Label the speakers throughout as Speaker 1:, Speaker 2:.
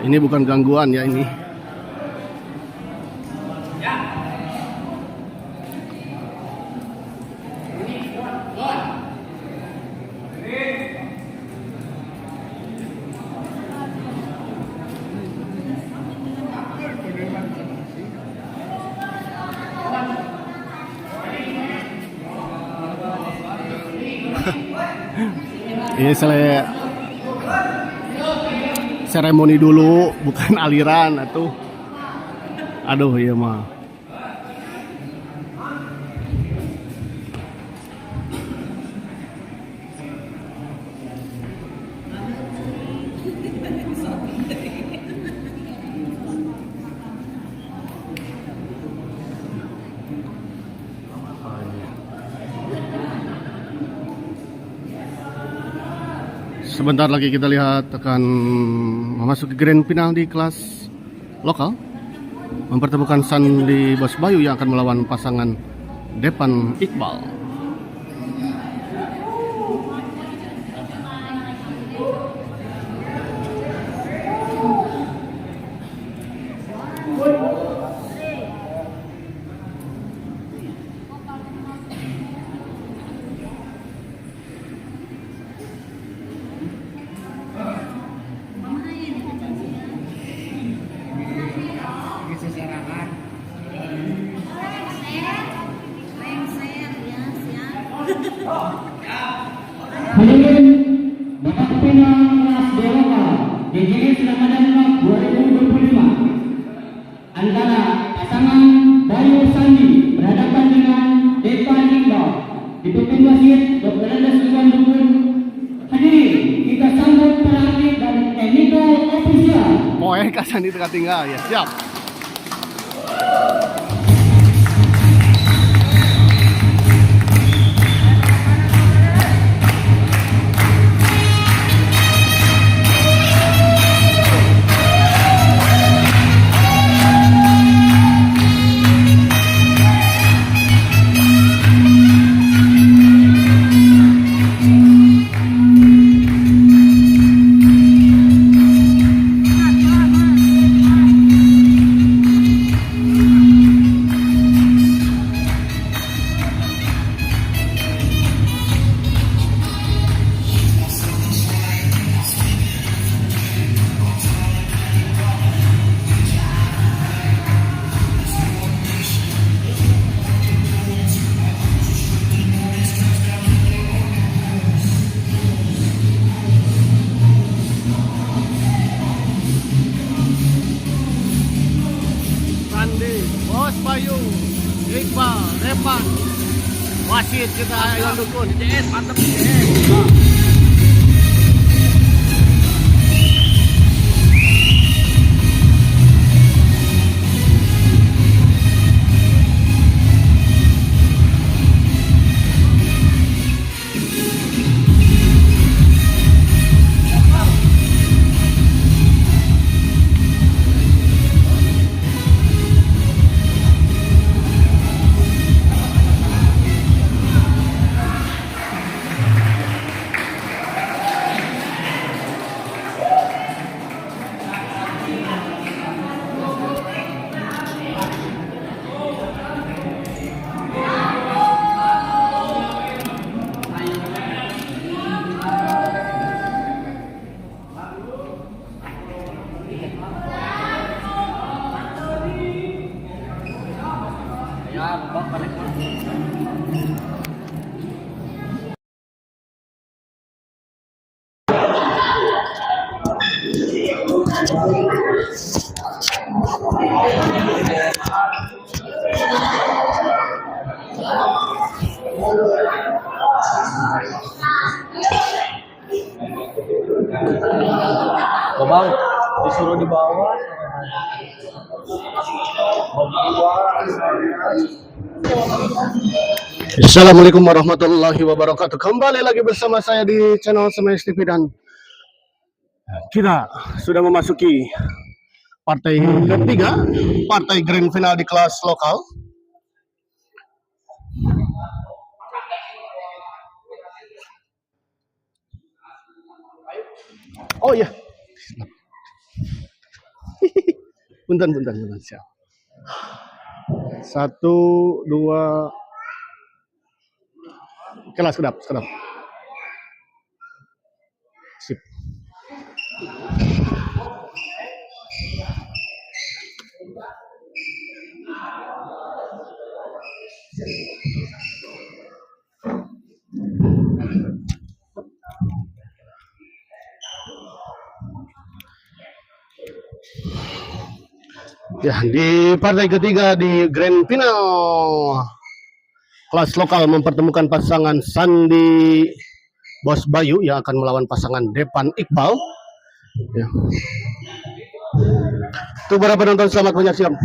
Speaker 1: Ini bukan gangguan ya ini. Ini seremoni dulu, bukan aliran atuh. Aduh, iya mah. Sebentar lagi kita lihat akan memasuki grand final di kelas lokal, mempertemukan Sandi Bos Bayu yang akan melawan pasangan Depan Iqbal.
Speaker 2: Hadirin, babak final kelas Dewa DJS Ramadan Cup 2025 antara pasangan Bayu Sandi berhadapan dengan Depan Iqbal dipimpin wasit Dr. Andes Iwan Dukun. Hadirin, kita sambut para atlet dan technical official.
Speaker 1: Poe ka Sandi teka tinggal ya, siap. Bos Bayu, Iqbal, Depan, wasit kita Iwan Dukun, DJS mantap DJS.
Speaker 3: Bang, disuruh di bawah.
Speaker 1: Assalamualaikum warahmatullahi wabarakatuh. Kembali lagi bersama saya di channel Semes TV dan kita sudah memasuki partai ketiga, partai grand final di kelas lokal. Oh iya. Punten. Siap. 1, 2. Kelas kedap. Sip. Ya, di partai ketiga di Grand Final kelas lokal mempertemukan pasangan Sandi Bos Bayu yang akan melawan pasangan Depan Iqbal. Ya. Untuk para penonton selamat menyaksikan.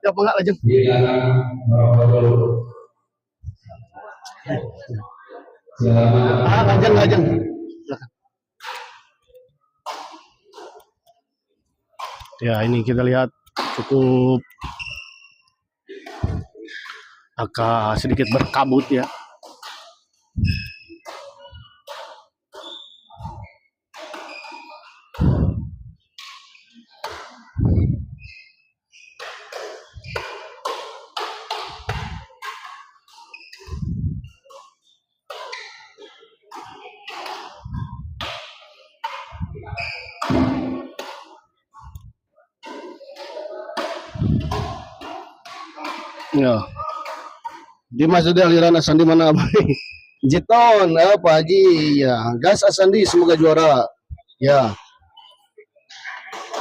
Speaker 1: Ya, enggak Lajeng. Lajeng. Silakan. Ya, ini kita lihat cukup agak sedikit berkabut ya. Ya. Dimas sudah aliran Asan di mana Abang? Jeton apa Haji ya. Gas Asandi semoga juara. Ya.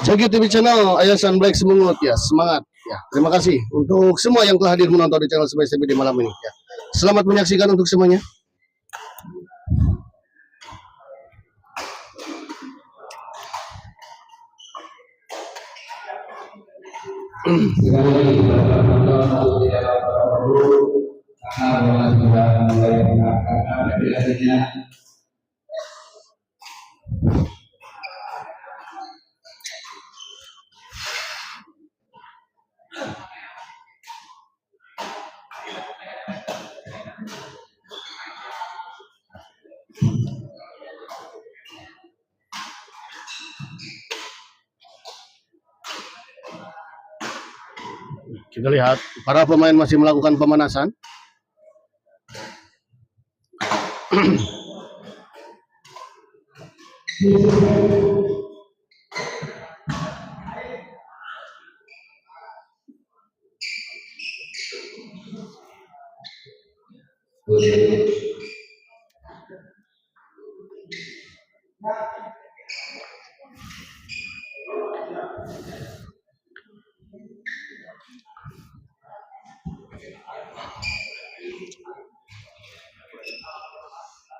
Speaker 1: Jagi TV channel Ayasan Black Semungut ya. Semangat ya. Terima kasih untuk semua yang telah hadir menonton di channel Semesta TV di malam ini ya. Selamat menyaksikan untuk semuanya. Kita lihat para pemain masih melakukan pemanasan.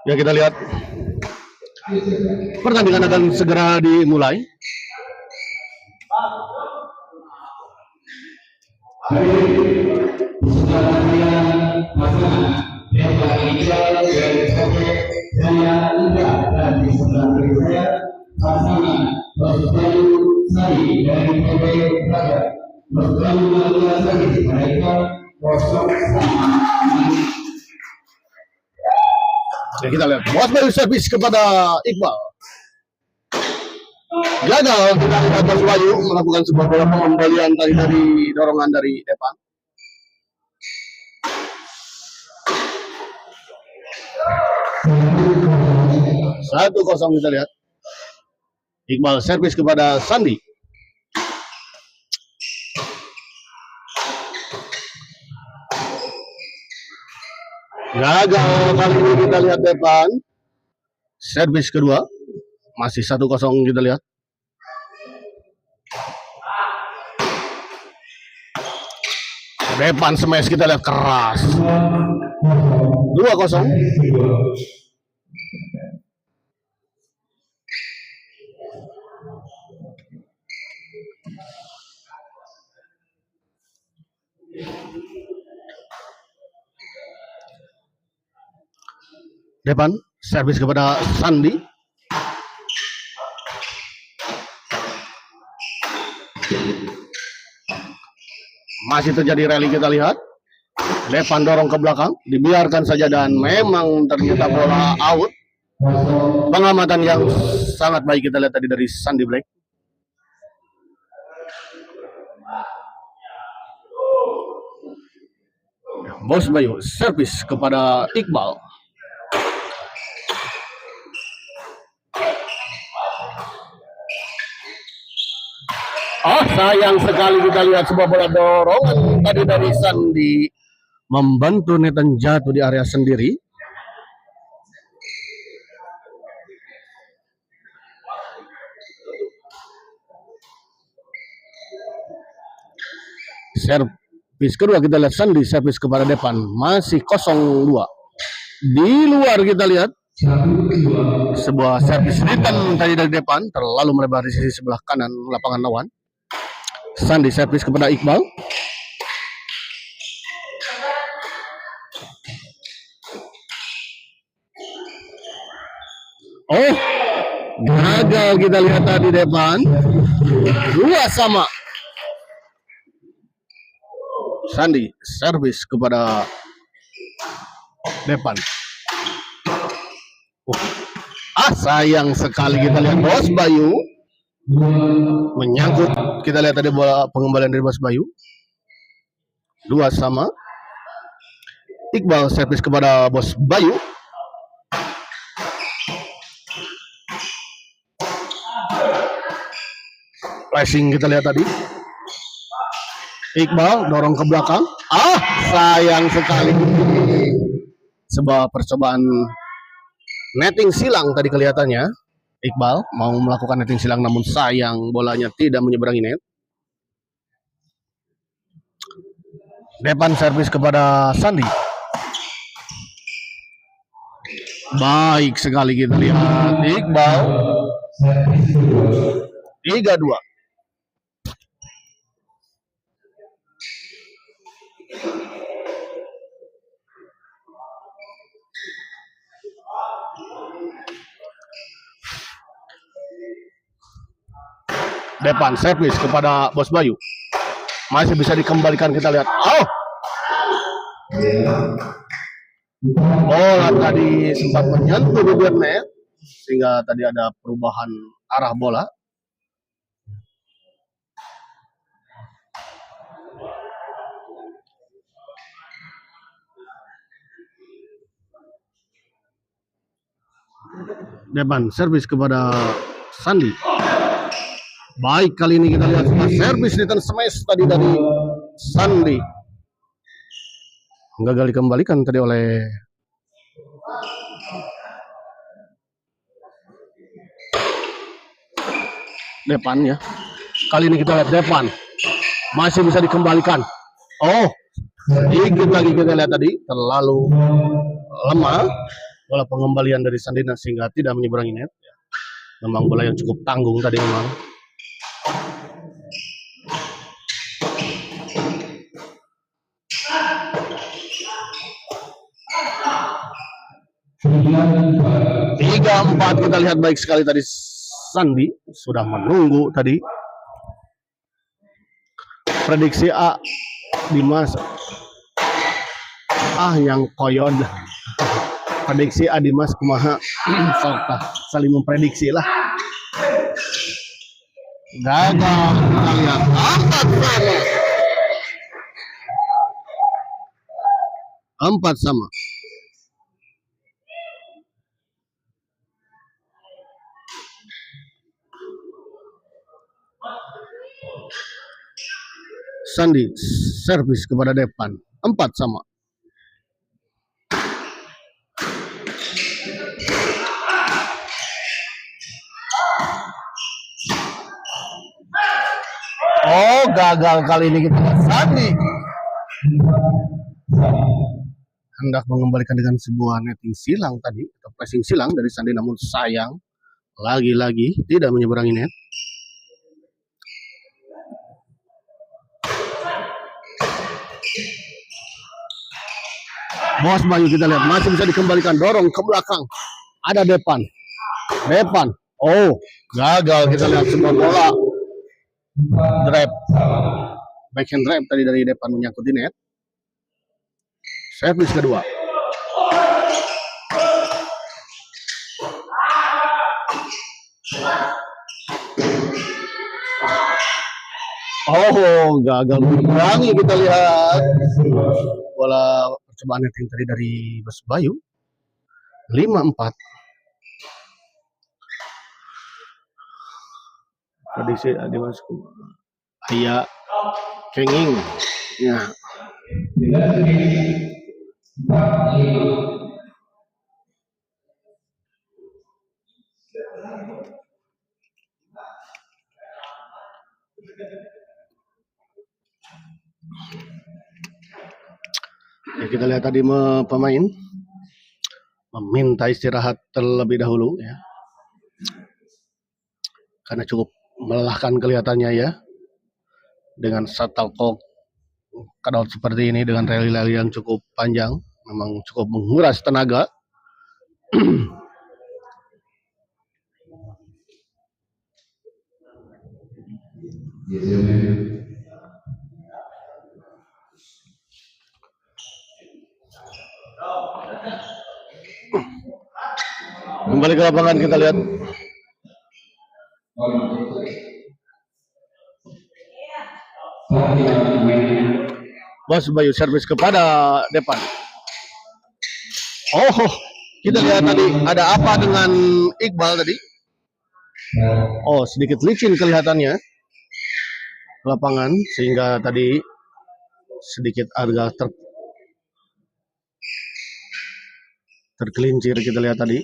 Speaker 1: Ya, kita lihat pertandingan akan segera dimulai. Ya, kita lihat Bos Bayu servis kepada Iqbal. Gagal kita lihat Bos Bayu melakukan sebuah bola pengembalian tadi dari dorongan dari depan. Satu kosong kita lihat. Iqbal servis kepada Sandi. Gagal kali ini kita lihat depan. Servis kedua. Masih 1-0 kita lihat. Depan smash kita lihat keras. 2-0. Depan servis kepada Sandi. Masih terjadi rally kita lihat. Depan dorong ke belakang, dibiarkan saja dan memang ternyata bola out. Pengamatan yang sangat baik kita lihat tadi dari Sandy Black. Bos Bayu servis kepada Iqbal. Sayang sekali kita lihat sebuah bola dorongan tadi dari Sandy membantu Nathan jatuh di area sendiri. Servis kedua kita lihat Sandy servis kepada depan masih 0-2. Di luar kita lihat sebuah servis return tadi dari depan terlalu melebar di sisi sebelah kanan lapangan lawan. Sandy servis kepada Iqbal. Gagal kita lihat tadi depan. 2-2. Sandy servis kepada depan. Sayang sekali kita lihat Bos Bayu menyangkut. Kita lihat tadi bola pengembalian dari Bos Bayu. 2-2. Iqbal servis kepada Bos Bayu. Flashing kita lihat tadi. Iqbal dorong ke belakang. Sayang sekali. Sebuah percobaan netting silang tadi kelihatannya. Iqbal mau melakukan netting silang namun sayang bolanya tidak menyeberangi net. Depan servis kepada Sandy. Baik sekali kita lihat Iqbal. 3-2. Depan servis kepada Bos Bayu. Masih bisa dikembalikan kita lihat. Bola tadi sempat menyentuh bibir net sehingga tadi ada perubahan arah bola. Depan servis kepada Sandy. Baik, kali ini kita lihat servis return smash tadi dari Sandy. Gagal dikembalikan tadi oleh depan ya. Kali ini kita lihat depan masih bisa dikembalikan. Sedikit lagi kita lihat tadi terlalu lemah bola pengembalian dari Sandy sehingga tidak menyeberangi net. Memang bola yang cukup tanggung tadi memang. Tiga 4 kita lihat baik sekali tadi Sandy sudah menunggu tadi. Prediksi A Dimas yang koyod. Prediksi A Dimas kumaha sokta saling memprediksi lah. Gagal kita lihat 4-4. Sandy servis kepada depan 4-4. Gagal kali ini kita lihat Sandy hendak mengembalikan dengan sebuah netting silang tadi atau pressing silang dari Sandy namun sayang lagi-lagi tidak menyeberangi net. Bos Bayu kita lihat masih bisa dikembalikan, dorong ke belakang. Ada depan. Gagal kita lihat sebuah bola drive, backhand drive tadi dari depan menyangkut di net. Servis kedua. Oh, gagal mengurangi, kita lihat bola percobaan netting tadi dari Bos Bayu. 5-4. Prediksi Adimasku. Iya, kenging. Ya. Ya, kita lihat tadi pemain meminta istirahat terlebih dahulu ya, karena cukup melelahkan kelihatannya ya, dengan shuttlecock cutout seperti ini dengan rally-rally yang cukup panjang, memang cukup menguras tenaga. Kembali ke lapangan, kita lihat. Bos Bayu servis kepada depan. Oh, kita lihat tadi ada apa dengan Iqbal tadi? Oh, sedikit licin kelihatannya lapangan, sehingga tadi sedikit agak tergelincir, kita lihat tadi.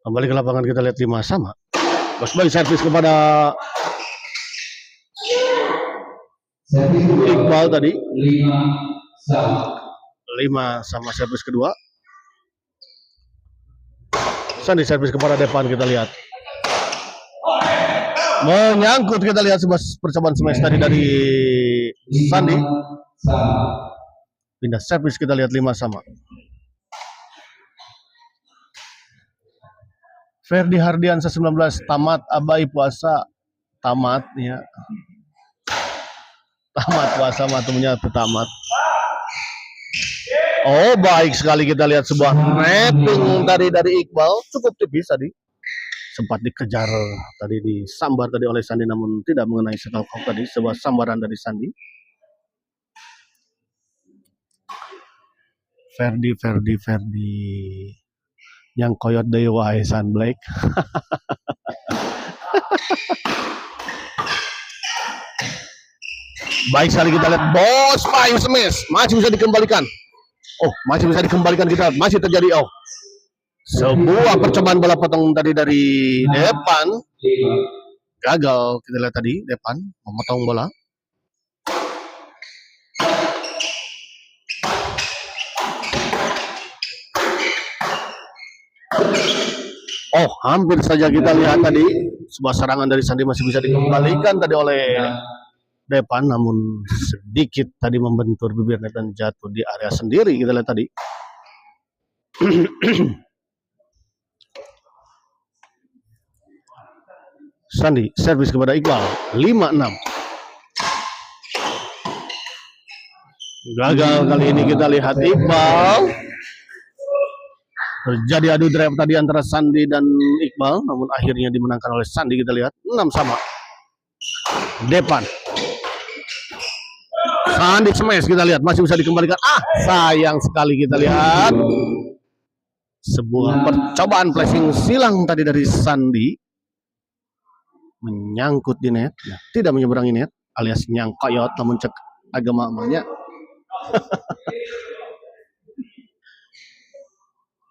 Speaker 1: Kembali ke lapangan, kita lihat 5 sama. Bos Bayu servis kepada Iqbal tadi. 5 sama servis kedua. Sandi servis kepada depan, kita lihat. Menyangkut, kita lihat sebuah percobaan smash tadi dari Sandi. Pindah servis, kita lihat 5 sama. Ferdi Hardiansa 19 tamat, abai puasa tamat ya. Tamat puasa matumnya tamat. Oh, baik sekali, kita lihat sebuah netting tadi dari Iqbal, cukup tipis tadi. Sempat dikejar tadi, disambar tadi oleh Sandi, namun tidak mengenai shuttlecock tadi, sebuah sambaran dari Sandi. Ferdi yang koyot dewa Sun Black. Baik sekali, kita lihat Bos Bayu smash masih bisa dikembalikan. Oh, masih bisa dikembalikan, kita masih terjadi sebuah percobaan bola potong tadi dari depan. Gagal, kita lihat tadi depan memotong bola. Oh, hampir saja kita lihat tadi sebuah serangan dari Sandi masih bisa dikembalikan tadi oleh depan, namun sedikit tadi membentur bibir net dan jatuh di area sendiri, kita lihat tadi. Sandi servis kepada Iqbal 5-6. Gagal kali ini, kita lihat Iqbal. Terjadi adu drive tadi antara Sandi dan Iqbal, namun akhirnya dimenangkan oleh Sandi, kita lihat 6 sama. Depan Sandi smash, kita lihat masih bisa dikembalikan. Sayang sekali, kita lihat sebuah percobaan flashing silang tadi dari Sandi, menyangkut di net, tidak menyeberangi net, alias nyangkoyot, namun cek agama-amanya.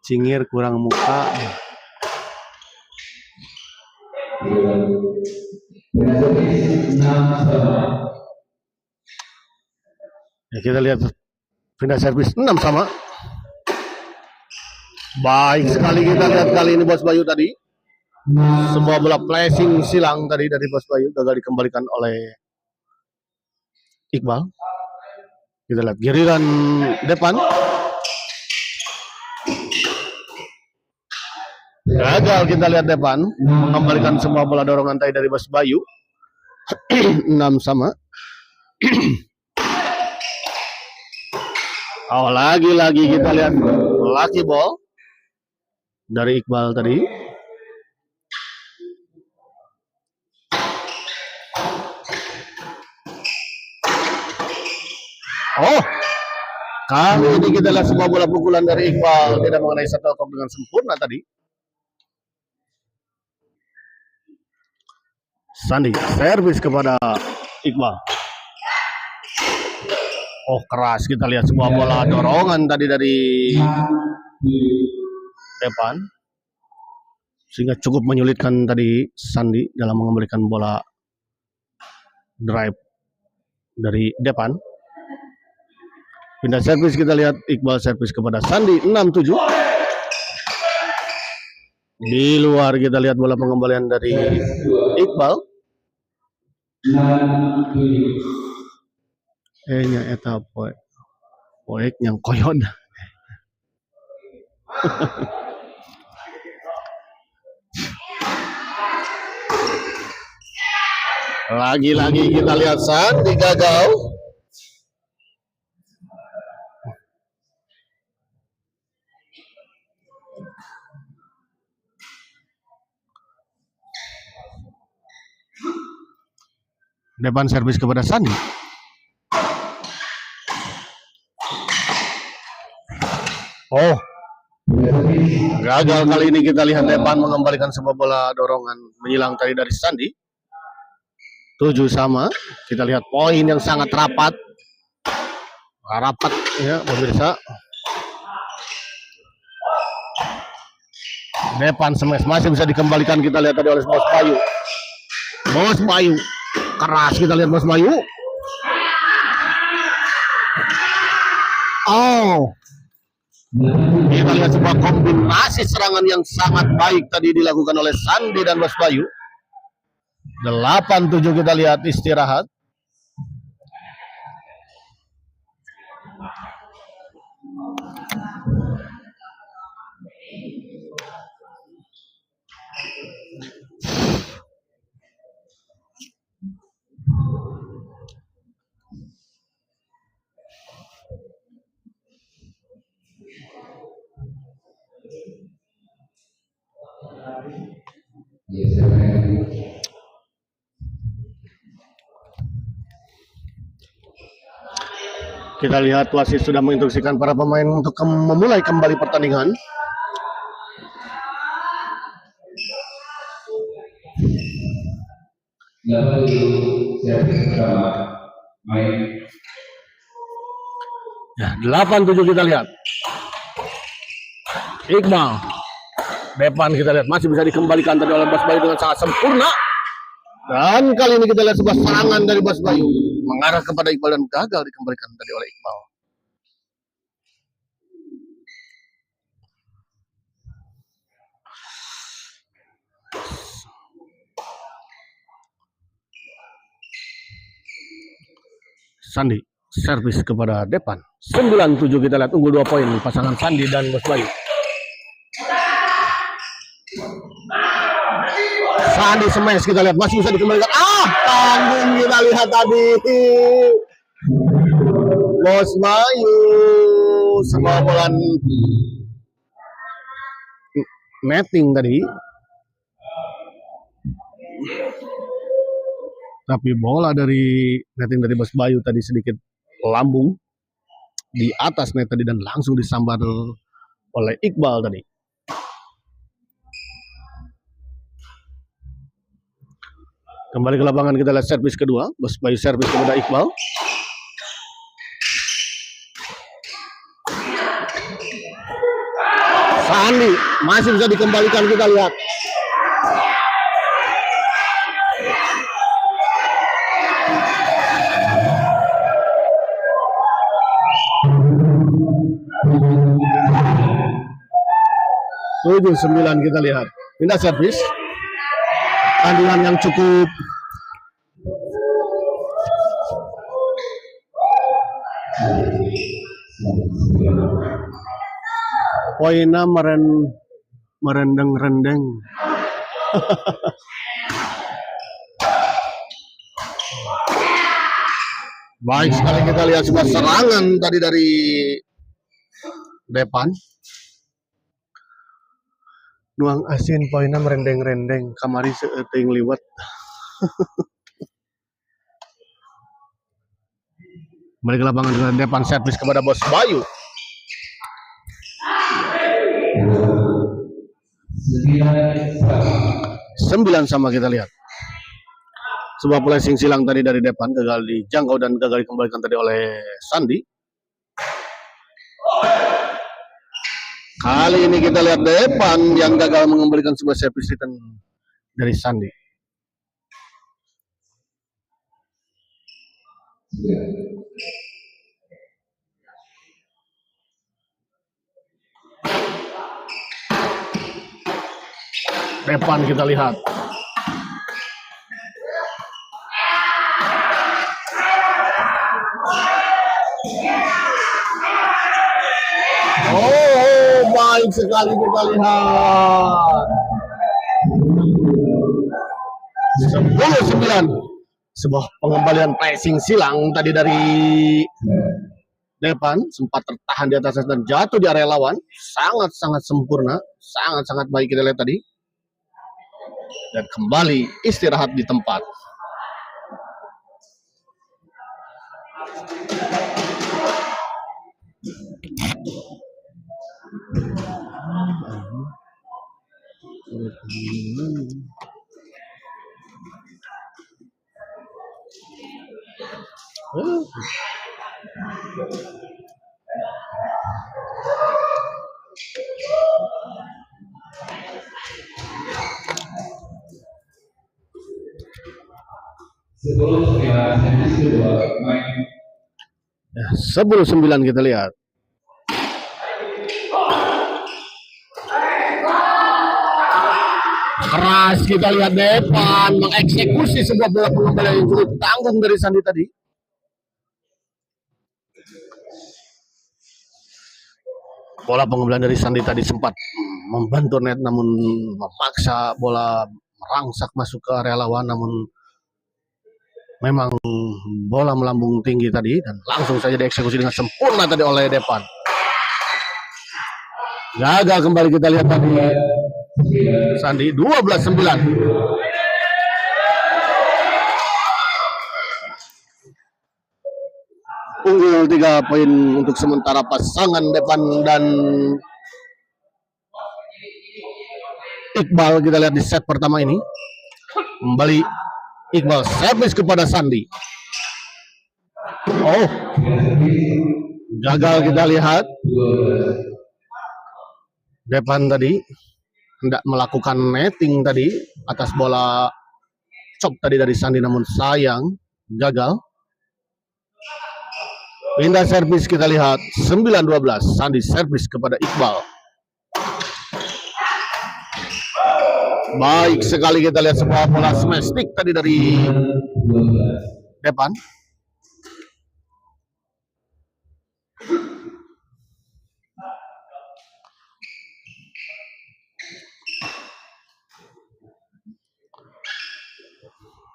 Speaker 1: Cingir kurang muka. Ya, kita lihat pindah servis 6 sama. Baik sekali, kita lihat kali ini Bos Bayu tadi. Sebuah bola flashing silang tadi dari Bos Bayu, gagal dikembalikan oleh Iqbal. Kita lihat giliran depan. Gagal kita lihat Depan mengembalikan semua bola dorongan tadi dari Bos Bayu. 6 sama. Oh, lagi-lagi kita lihat lucky ball dari Iqbal tadi. Oh, kali ini kita lihat semua bola pukulan dari Iqbal tidak mengenai shuttlecock dengan sempurna tadi. Sandi servis kepada Iqbal. Oh, keras kita lihat semua bola dorongan tadi dari Depan, sehingga cukup menyulitkan tadi Sandi dalam mengembalikan bola drive dari Depan. Pindah servis kita lihat Iqbal servis kepada Sandi 6-7. Di luar kita lihat bola pengembalian dari Iqbal. Nya eta poek yang koyon. Lagi-lagi kita lihat Sandi gagal. Depan servis kepada Sandi. Oh, gagal kali ini kita lihat Depan mengembalikan sebuah bola dorongan menyilang tadi dari Sandi. 7 sama. Kita lihat poin yang sangat rapat ya pemirsa. Depan smash masih bisa dikembalikan, kita lihat tadi oleh Bos Bayu. Bos Bayu keras, kita lihat Bos Bayu. Oh, kita lihat sebuah kombinasi serangan yang sangat baik tadi dilakukan oleh Sandi dan Bos Bayu. 8-7 kita lihat istirahat. Kita lihat wasit sudah menginstruksikan para pemain untuk memulai kembali pertandingan. Ya, 8-7 kita lihat. Iqbal. Depan kita lihat masih bisa dikembalikan tadi oleh Bos Bayu dengan sangat sempurna. Dan kali ini kita lihat sebuah serangan dari Bos Bayu mengarah kepada Iqbal dan gagal dikembalikan tadi oleh Iqbal. Sandi servis kepada Depan. 9-7 kita lihat, unggul 2 poin pasangan Sandi dan Bos Bayu. Sandi smash kita lihat masih bisa dikembalikan. Tanggung kita lihat tadi. Bos Bayu semua bola netting tadi. Tapi bola dari netting dari Bos Bayu tadi sedikit lambung di atas net tadi dan langsung disambar oleh Iqbal tadi. Kembali ke lapangan kita lihat servis kedua. Bos Bayu servis kepada Iqbal. Sandi masih bisa dikembalikan, kita lihat. Tujuh 9 kita lihat. Pindah servis. Tandingan yang cukup poinnya meren merendeng-rendeng. Baik sekali kita lihat sebuah serangan tadi dari depan. Nuang asin poinnya merendeng-rendeng kamari seuting liwat. Balik ke lapangan dengan depan servis kepada Bos Bayu. 9 sama kita lihat. Sebuah flashing silang tadi dari depan gagal dijangkau dan gagal dikembalikan tadi oleh Sandi. Kali ini kita lihat depan yang gagal mengembalikan sebuah servis return dari Sandi. Depan kita lihat. Oh, baik sekali kita lihat. 10-9. Sebuah pengembalian pressing silang tadi dari depan, sempat tertahan di atas dan jatuh di area lawan. Sangat-sangat sempurna, sangat-sangat baik kita lihat tadi. Dan kembali istirahat di tempat. Ya, 10-9 kita lihat. Keras kita lihat depan mengeksekusi sebuah bola pengembalian yang cukup tanggung dari Sandi tadi. Bola pengembalian dari Sandi tadi sempat membantu net namun memaksa bola merangsak masuk ke area lawan, namun memang bola melambung tinggi tadi dan langsung saja dieksekusi dengan sempurna tadi oleh depan. Gagal kembali kita lihat tadi Sandi. 12-9. Unggul 3 poin untuk sementara pasangan depan dan Iqbal. Kita lihat di set pertama ini. Kembali Iqbal servis kepada Sandi. Oh, gagal kita lihat. Depan tadi hendak melakukan netting tadi atas bola chop tadi dari Sandi, namun sayang gagal. Pindah servis kita lihat 9-12. Sandi servis kepada Iqbal. Baik sekali kita lihat sebuah bola smash stick tadi dari depan.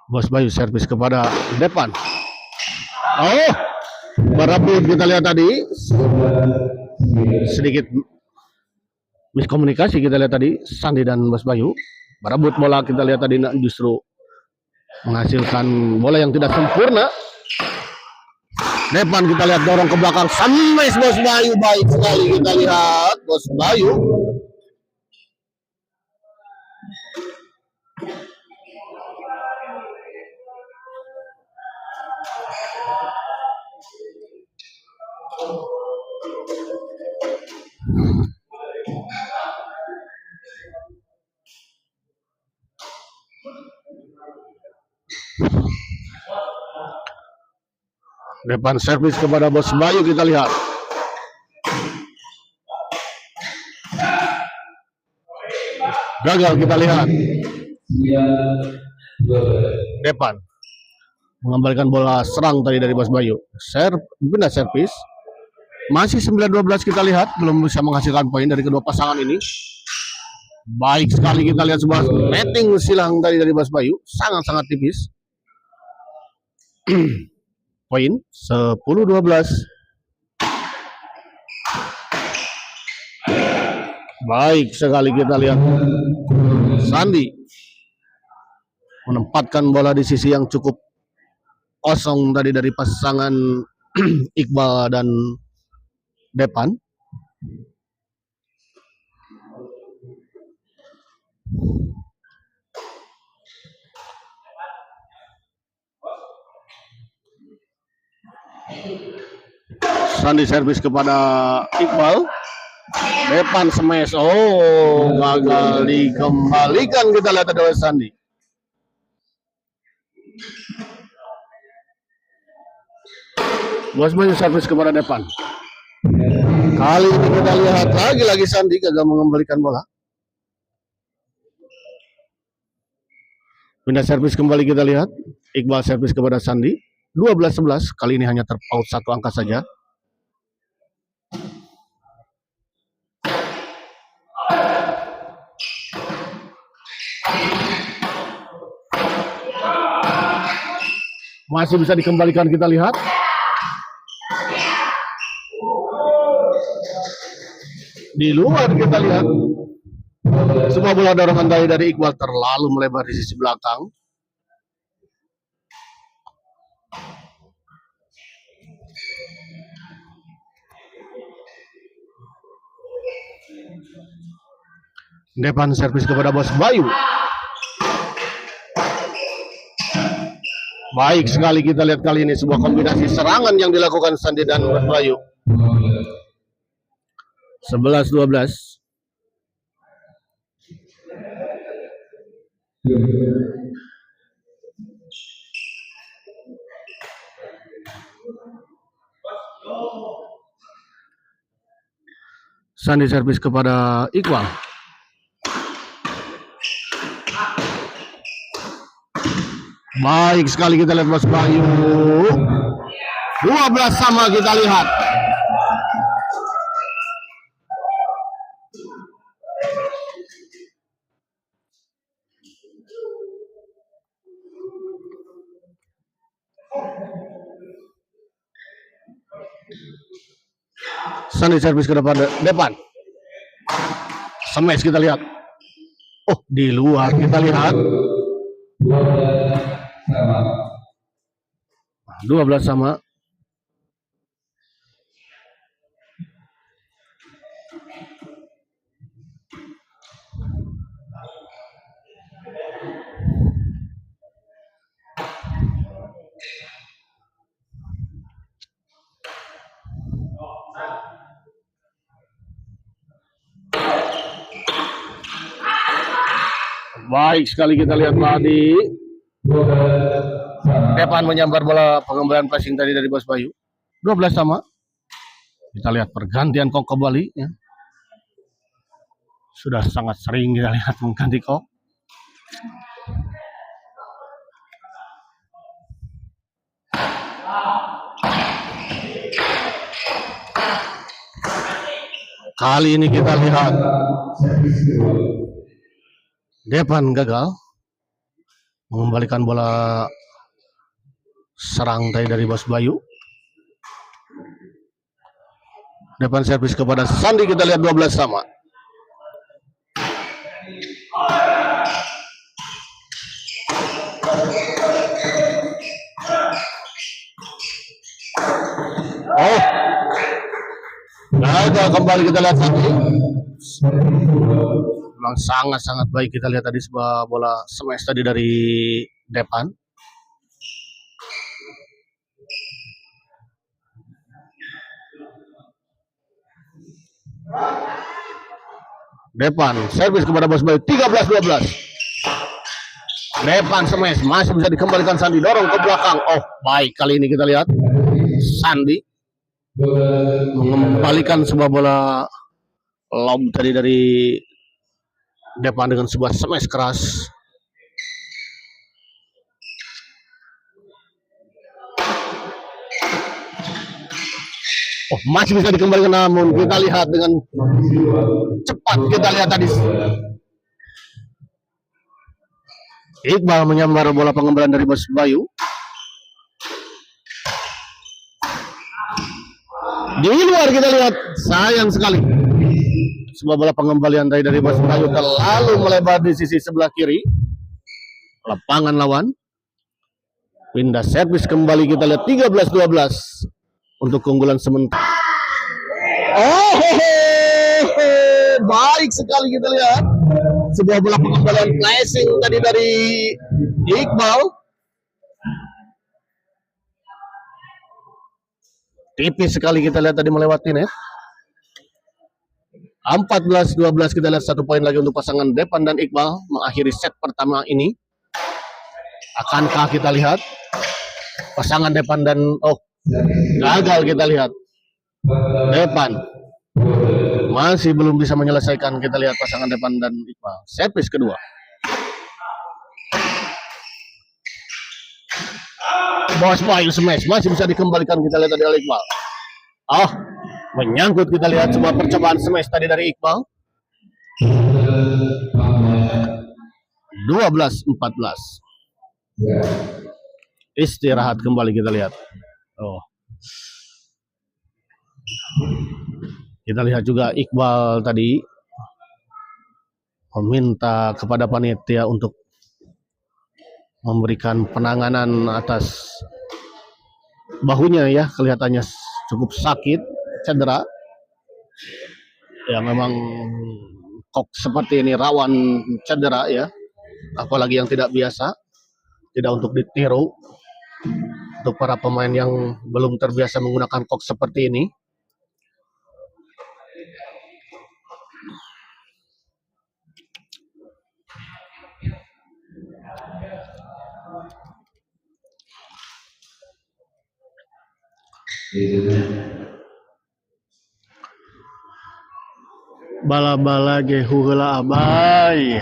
Speaker 1: Bos Bayu servis kepada depan. Oh, berebut kita lihat tadi. Sedikit miskomunikasi kita lihat tadi Sandi dan Bos Bayu. Berebut bola kita lihat tadi justru menghasilkan bola yang tidak sempurna. Depan kita lihat dorong ke belakang smash Bos Bayu. Baik sekali kita lihat Bos Bayu. Depan servis kepada Bos Bayu kita lihat. Gagal kita lihat. Depan mengembalikan bola serang tadi dari Bos Bayu. Pindah servis. Masih 9-12 kita lihat, belum bisa menghasilkan poin dari kedua pasangan ini. Baik sekali, kita lihat sebuah netting silang dari Bas Bayu, sangat-sangat tipis. Poin 10-12. Baik sekali, kita lihat Sandi menempatkan bola di sisi yang cukup kosong tadi dari pasangan Iqbal dan Depan. Sandi servis kepada Iqbal. Depan smash. Oh, gagal dikembalikan. Kita lihat ada Sandi. Bos Bayu servis kepada Depan. Kali ini kita lihat lagi Sandi gagal mengembalikan bola. Pindah servis kembali, kita lihat Iqbal servis kepada Sandi. 12-11. Kali ini hanya terpaut satu angka saja. Masih bisa dikembalikan, kita lihat. Di luar, kita lihat. Sebuah bola dorongan dari Iqbal terlalu melebar di sisi belakang. Depan servis kepada Bos Bayu. Baik sekali, kita lihat kali ini sebuah kombinasi serangan yang dilakukan Sandi dan Bos Bayu. 11-12. Sandi servis kepada Iqbal. Baik sekali, kita lihat Bos Bayu. 12 sama, kita lihat. Sandi servis ke depan. Smash, kita lihat. Oh, di luar, kita lihat. 12 sama. Baik sekali, kita lihat tadi. Depan menyambar bola pengembalian passing tadi dari Bos Bayu. 12 sama. Kita lihat pergantian kok kembali. Ya. Sudah sangat sering kita lihat mengganti kok. Kali ini kita lihat Depan gagal mengembalikan bola serang dari Bos Bayu. Depan servis kepada Sandi, kita lihat 12 sama. Oh, gagal kembali, kita lihat Sandi. Memang sangat-sangat baik, kita lihat tadi sebuah bola smash tadi dari Depan. Depan servis kepada Bos Bayu. 13-12. Depan smash, masih bisa dikembalikan Sandi, dorong ke belakang. Oh, baik, kali ini kita lihat Sandi mengembalikan sebuah bola lob tadi dari Depan dengan sebuah smash keras. Oh, masih bisa dikembalikan, namun kita lihat dengan cepat, kita lihat tadi Iqbal menyambar bola pengembalan dari Bos Bayu. Di luar kita lihat, sayang sekali. Sebuah bola pengembalian dari Bos Bayu terlalu melebar di sisi sebelah kiri lapangan lawan. Pindah servis kembali, kita lihat 13-12 untuk keunggulan sementara. Oh, baik sekali kita lihat. Sebuah bola pengembalian flashing tadi dari Iqbal. Tipis sekali kita lihat tadi melewati net. 14-12 kita lihat 1 poin lagi untuk pasangan Depan dan Iqbal mengakhiri set pertama ini. Akankah kita lihat pasangan Depan dan gagal kita lihat. Depan masih belum bisa menyelesaikan, kita lihat pasangan Depan dan Iqbal. Servis kedua. Bos Bayu smash masih bisa dikembalikan, kita lihat tadi oleh Iqbal. Menyangkut, kita lihat sebuah percobaan smash tadi dari Iqbal. 12-14. Istirahat kembali, kita lihat. Kita lihat juga Iqbal tadi meminta kepada panitia untuk memberikan penanganan atas bahunya ya, kelihatannya cukup sakit, cedera. Ya memang kok seperti ini rawan cedera ya, apalagi yang tidak biasa, tidak untuk ditiru untuk para pemain yang belum terbiasa menggunakan kok seperti ini. Bala-bala ge heula abai.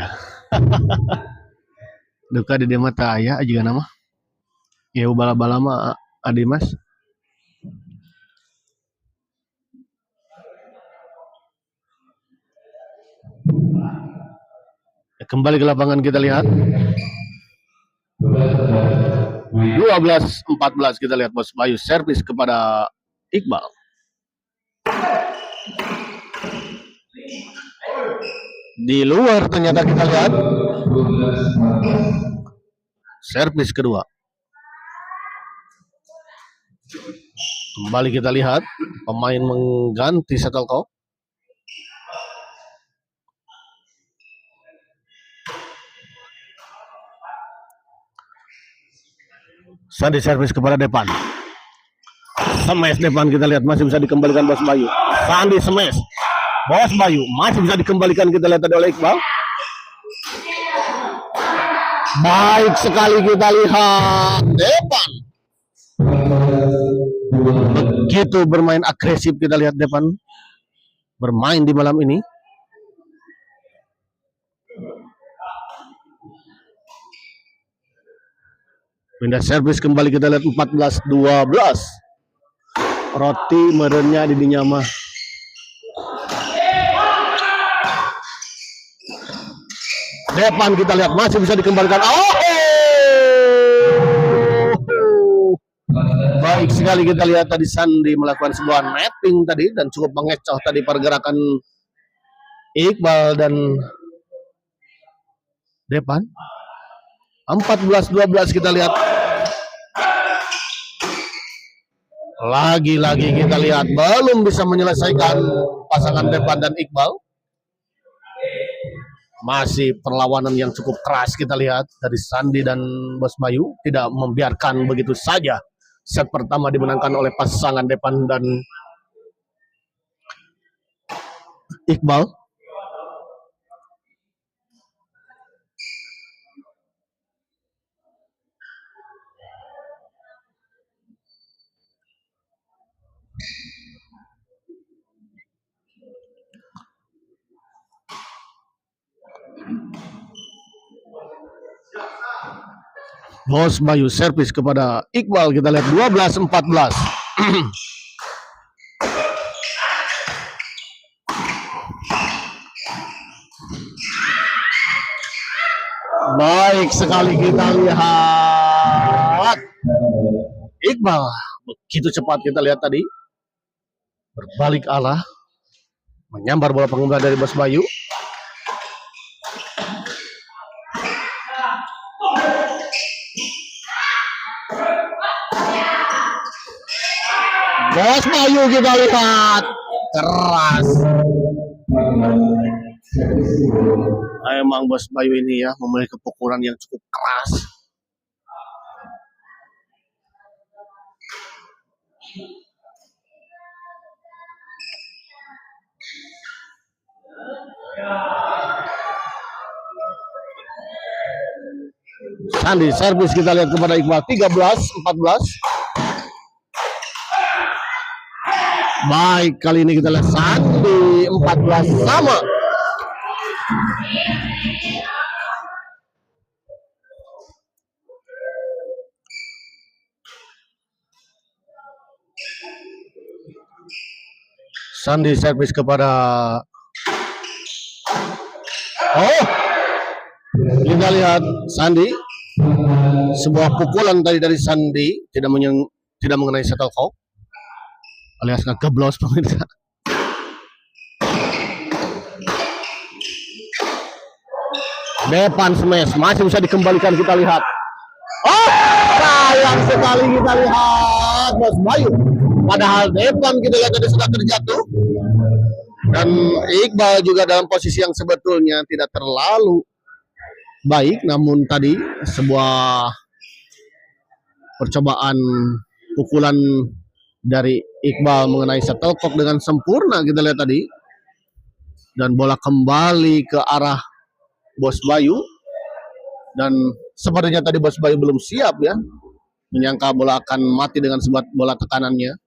Speaker 1: Duka di mata aya juga nama. Ya bala-bala mah adi Mas. Kembali ke lapangan, kita lihat 12-14 kita lihat Bos Bayu servis kepada Iqbal. Di luar ternyata kita lihat servis kedua. Kembali kita lihat pemain mengganti shuttlecock. Sandi servis kepada Depan. Smash Depan, kita lihat masih bisa dikembalikan Bos Bayu. Sandi smash. Bos Bayu masih bisa dikembalikan, kita lihat tadi oleh Iqbal. Baik sekali kita lihat Depan. Begitu bermain agresif kita lihat Depan bermain di malam ini. Pindah servis kembali, kita lihat 14-12. Roti merenya di dinya mah. Depan kita lihat masih bisa dikembalikan. Baik sekali kita lihat tadi Sandi melakukan sebuah netting tadi dan cukup mengecoh tadi pergerakan Iqbal dan Depan. 14-12 kita lihat. Lagi-lagi kita lihat belum bisa menyelesaikan pasangan Depan dan Iqbal. Masih perlawanan yang cukup keras kita lihat dari Sandi dan Bos Bayu, tidak membiarkan begitu saja set pertama dimenangkan oleh pasangan Depan dan Iqbal. Bos Bayu servis kepada Iqbal, kita lihat 12-14. Baik sekali kita lihat. Iqbal begitu cepat kita lihat tadi. Berbalik arah. Menyambar bola pengguna dari Bos Bayu. Bos Bayu kita lihat. Keras. Emang Bos Bayu ini ya memiliki pukulan yang cukup keras. Sandi servis kita lihat kepada Iqbal 13-14. Baik, kali ini kita lihat Sandi 14 sama. Sandi servis kepada kita lihat Sandi, sebuah pukulan tadi dari Sandi tidak mengenai shuttlecock alias ngegeblos pemirsa. Depan smash masih bisa dikembalikan, kita lihat. Sayang sekali kita lihat Bos Bayu. Padahal depan kita lihat tadi sudah terjatuh. Dan Iqbal juga dalam posisi yang sebetulnya tidak terlalu baik, namun tadi sebuah percobaan pukulan dari Iqbal mengenai shuttlecock dengan sempurna kita lihat tadi. Dan bola kembali ke arah Bos Bayu. Dan sepertinya tadi Bos Bayu belum siap ya, menyangka bola akan mati dengan sebuah bola tekanannya.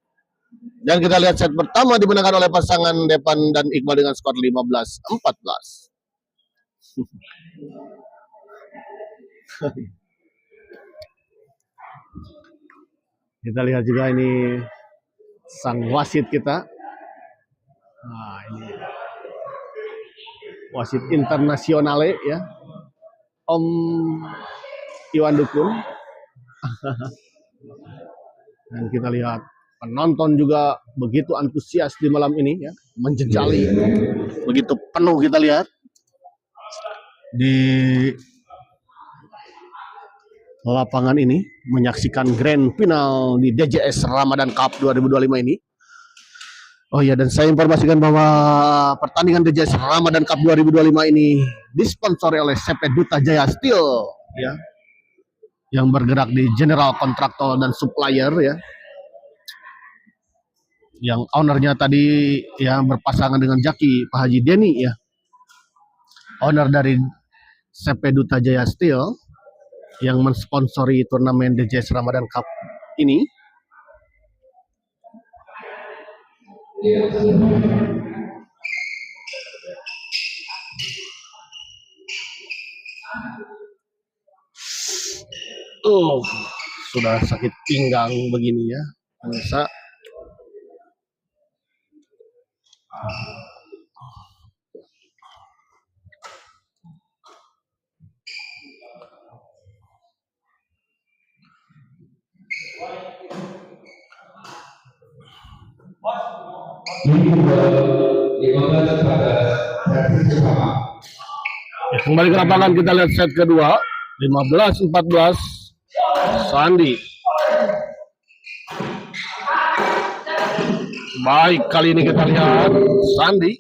Speaker 1: Dan kita lihat set pertama dimenangkan oleh pasangan Depan dan Iqbal dengan skor 15-14. Kita lihat juga ini sang wasit kita. Nah, ini wasit internasional ya, Om Iwan Dukun. Dan kita lihat penonton juga begitu antusias di malam ini ya, menjejali begitu penuh kita lihat di lapangan ini menyaksikan grand final di DJS Ramadan Cup 2025 ini. Oh ya, dan saya informasikan bahwa pertandingan DJS Ramadan Cup 2025 ini disponsori oleh CP Duta Jaya Steel ya, yang bergerak di general kontraktor dan supplier ya. Yang ownernya tadi yang berpasangan dengan Jaki Pak Haji Denny ya, owner dari CP Duta Jaya Steel yang mensponsori turnamen DJS Ramadan Cup ini. Sudah sakit pinggang begini ya, bisa. Ya, kembali ke lapangan kita lihat set kedua 15-14 Sandi. Baik, kali ini kita lihat Sandi.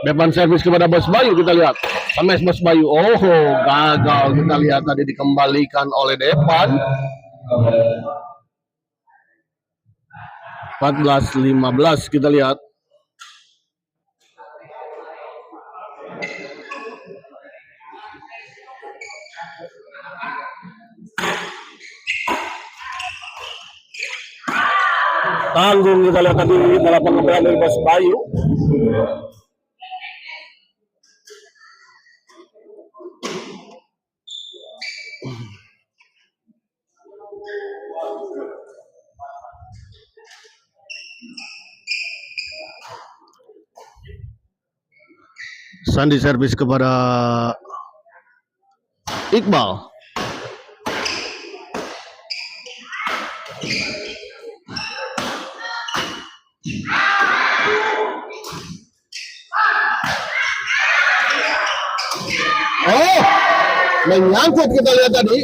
Speaker 1: Depan servis kepada Bos Bayu, kita lihat sama Bos Bayu. Gagal kita lihat tadi, dikembalikan oleh Depan. 14-15 kita lihat. Tanggung kita lihat tadi dalam pengembangan dari Bos Bayu. Sandi servis kepada Iqbal. Oh, menyangkut kita lihat tadi.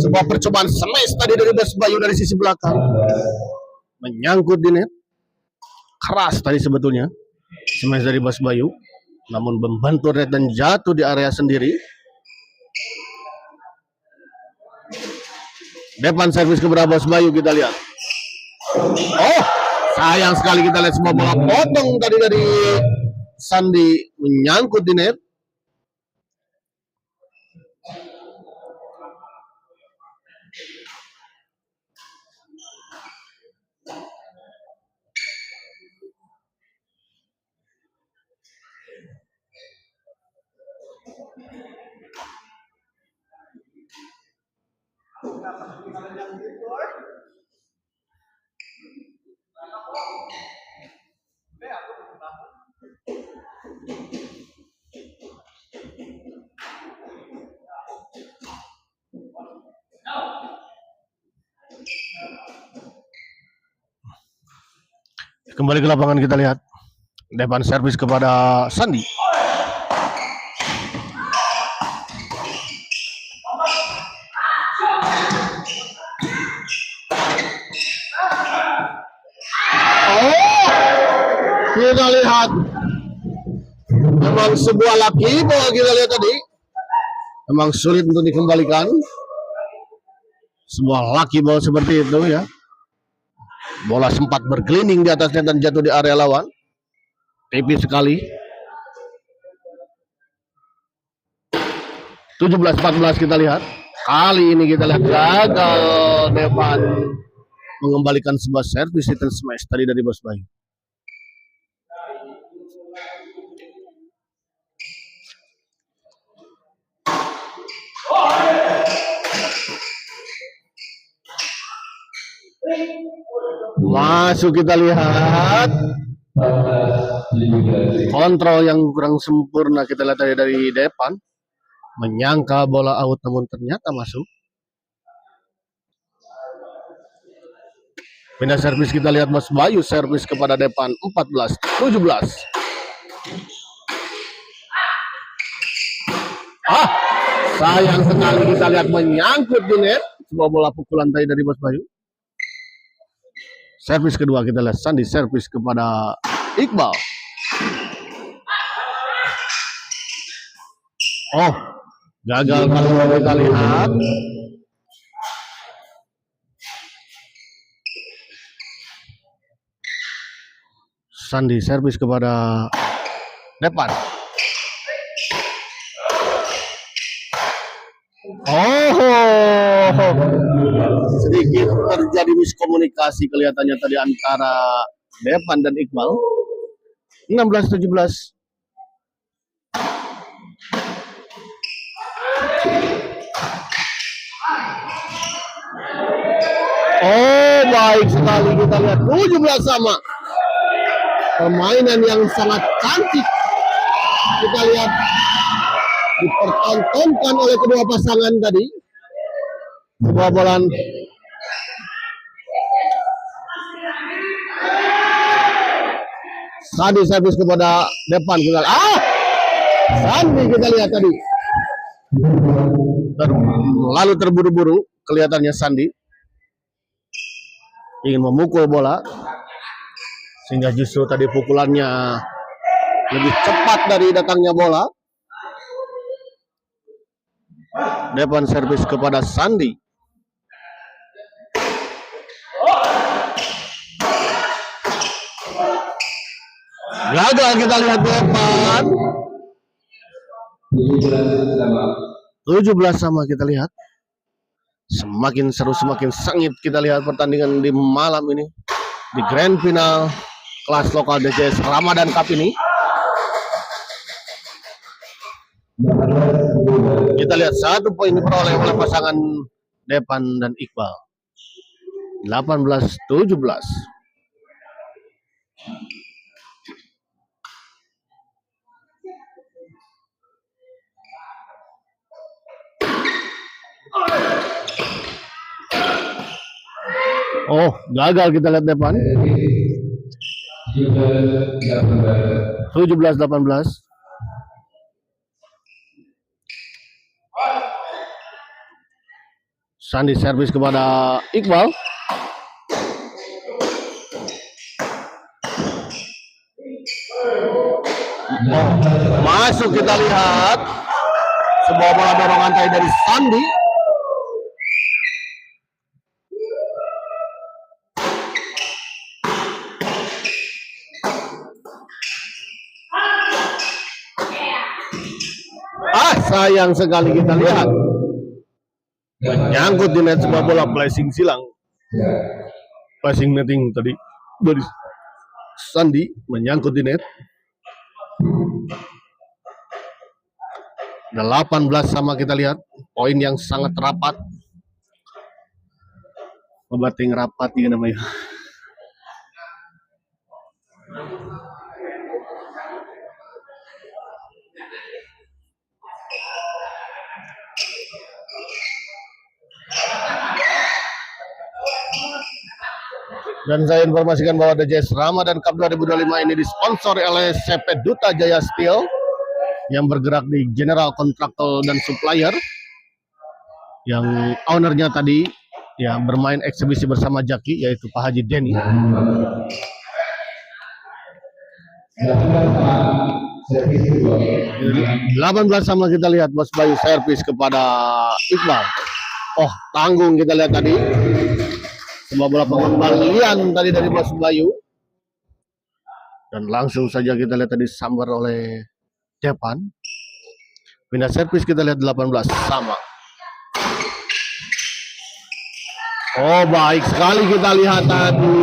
Speaker 1: Sebuah percobaan smash tadi dari Bas Bayu dari sisi belakang. Menyangkut di net. Keras tadi sebetulnya. Smash dari Bas Bayu. Namun membantu net dan jatuh di area sendiri. Depan servis kepada Bas Bayu kita lihat. Oh, sayang sekali kita lihat semua bola potong tadi dari Sandi menyangkut di net. Kembali ke lapangan kita lihat. Depan servis kepada Sandi. Oh, kita lihat. Memang sebuah laki bola kita lihat tadi. Memang sulit untuk dikembalikan. Sebuah laki bola seperti itu ya. Bola sempat berkeliling di atasnya dan jatuh di area lawan. Tipis sekali. 17-14 kita lihat. Kali ini kita lihat gagal Depan mengembalikan sebuah servis return smash tadi dari Bas Bayu. Masuk kita lihat. Kontrol yang kurang sempurna kita lihat tadi dari Depan. Menyangka bola out namun ternyata masuk. Pindah servis kita lihat Bas Bayu servis kepada Depan 14-17. Sayang sekali kita lihat menyangkut di net. Sebuah bola pukulan tadi dari Bas Bayu. Servis kedua kita lihat Sandi servis kepada Iqbal. Oh, gagal kalau kita lihat. Sandi servis kepada Depan. Oh, sedikit terjadi miskomunikasi kelihatannya tadi antara Depan dan Iqbal. 16-17. Oh, baik sekali kita lihat 17 sama. Permainan yang sangat cantik kita lihat dipertontonkan oleh kedua pasangan tadi. Sebuah bola Sandi servis kepada Depan kita. Sandi kita lihat tadi. Lalu terburu-buru kelihatannya Sandi ingin memukul bola sehingga justru tadi pukulannya lebih cepat dari datangnya bola. Depan servis kepada Sandi. Gagal kita lihat Depan. 17 sama kita lihat. Semakin seru, semakin sengit kita lihat pertandingan di malam ini. Di Grand Final kelas lokal DJS Ramadan Cup ini. Kita lihat 1 poin diperoleh oleh pasangan Depan dan Iqbal. 18-17. Oh, gagal kita lihat depan. 17-18. Sandi servis kepada Iqbal. Masuk, kita lihat sebuah bola dorongan tadi dari Sandi. Sayang sekali, kita lihat menyangkut di net sebuah bola flashing silang. Flashing netting tadi dari Sandi menyangkut di net. 18 sama, kita lihat poin yang sangat rapat. Ngebating rapat ya namanya. Dan saya informasikan bahwa The Jazz Ramadan Cup 2025 ini disponsori oleh CP Duta Jaya Steel yang bergerak di general contractor dan supplier, yang ownernya tadi ya bermain eksibisi bersama Jaki, yaitu Pak Haji Denny. 18 sama, kita lihat Bos Bayu servis kepada Iqbal. Oh, tanggung, kita lihat tadi sebuah bola pengembalian tadi dari Bos Bayu. Dan langsung saja kita lihat tadi sambar oleh Depan. Pindah servis, kita lihat 18 sama. Oh, baik sekali kita lihat tadi.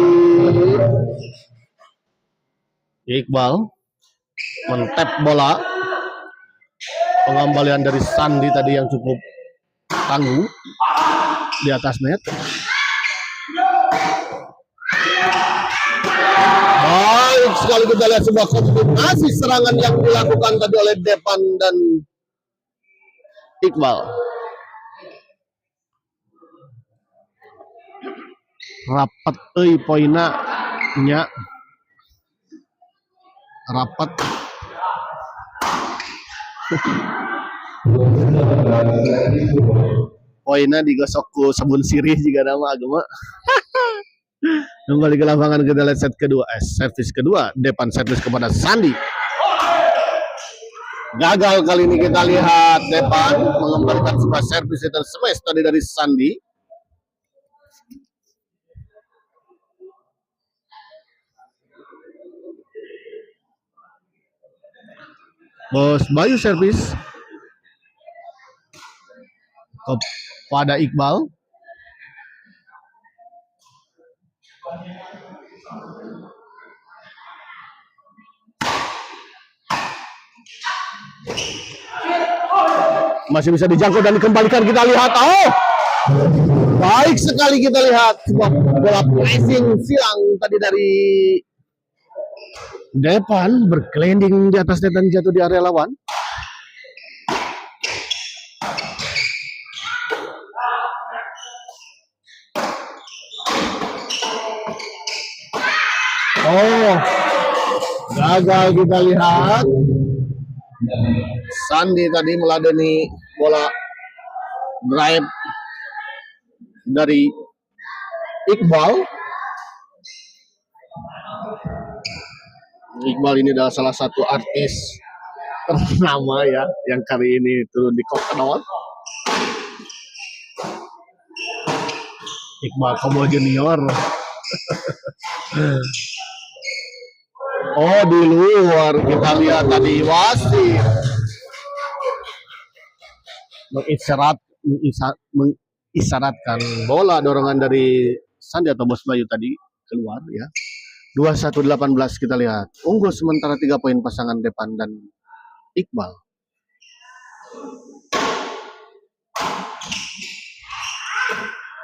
Speaker 1: Iqbal mentap bola. Pengembalian dari Sandi tadi yang cukup tangguh di atas net. Baik sekali kita lihat sebuah kombinasi serangan yang dilakukan tadi oleh Depan dan Iqbal. Rapat poina nya. Rapat. Poina digosok ku sabun sirih juga nama agama. Kembali ke lapangan, kita lihat set kedua, servis kedua, Depan servis kepada Sandi. Gagal kali ini, kita lihat Depan mengembalikan sebuah servis dan smash tadi dari Sandi. Bos Bayu servis kepada Iqbal. Masih bisa dijangkau dan dikembalikan, kita lihat. Oh, baik sekali kita lihat sebuah bola pressing silang tadi dari Depan, berkelending di atas net dan jatuh di area lawan. Oh, gagal kita lihat. Sandi tadi meladeni bola drive dari Iqbal. Iqbal ini adalah salah satu artis ternama ya yang kali ini turun di Kokonot. Iqbal Kobo Junior. Oh, di luar kita lihat tadi wasit mengisyaratkan bola dorongan dari Sandi atau Bos Bayu tadi keluar ya. 21-18 kita lihat. Unggul sementara 3 poin pasangan Depan dan Iqbal.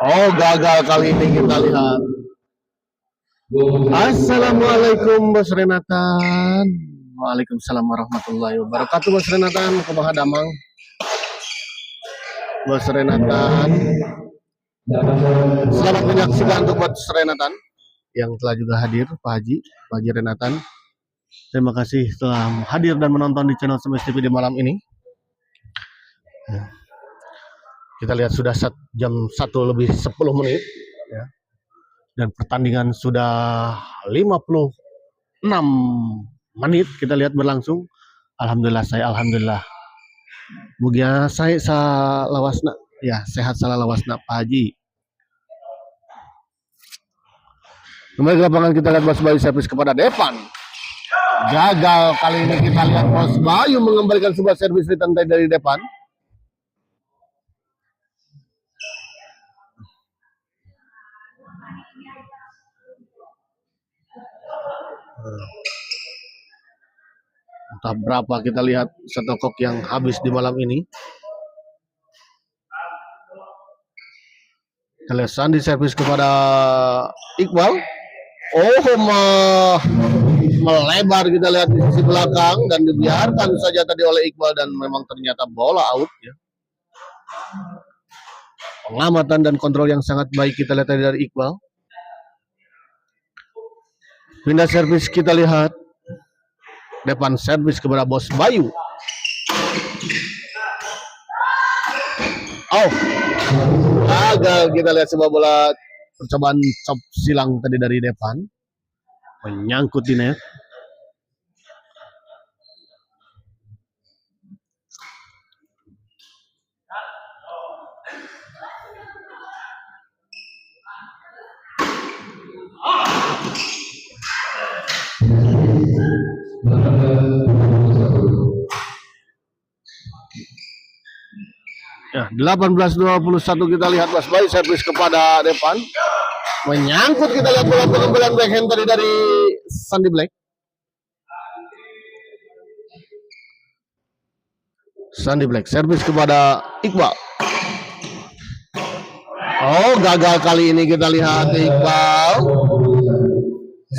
Speaker 1: Oh, gagal kali ini kita lihat. Assalamualaikum Bos Renatan. Waalaikumsalam warahmatullahi wabarakatuh Bos Renatan. Kumaha damang. Bos Renatan. Selamat menyaksikan untuk Bos Renatan yang telah juga hadir, Pak Haji Renatan. Terima kasih telah hadir dan menonton di channel Semes TV di malam ini. Kita lihat sudah jam 1 lebih 10 menit ya. Dan pertandingan sudah 56 menit kita lihat berlangsung. Alhamdulillah. Mugia saya salawasna ya, sehat salah lawasna Pak Haji. Kembali ke lapangan kita lihat Bos Bayu servis kepada Depan. Gagal kali ini kita lihat Bos Bayu mengembalikan sebuah servis return dari Depan. Entah berapa kita lihat setokok yang habis di malam ini. Kita lihat Sandi servis kepada Iqbal. Melebar kita lihat di sisi belakang dan dibiarkan saja tadi oleh Iqbal dan memang ternyata bola out ya. Pengamatan dan kontrol yang sangat baik kita lihat tadi dari Iqbal. Pindah servis kita lihat. Depan servis kepada Bos Bayu. Gagal kita lihat sebuah bola percobaan chop silang tadi dari Depan. Menyangkut di net. Ya, 18-21 kita lihat Bos Bayu servis kepada Depan. Menyangkut kita lihat bola pengembalian backhand tadi dari Sandy Black. Sandy Black servis kepada Iqbal. Gagal kali ini kita lihat Iqbal.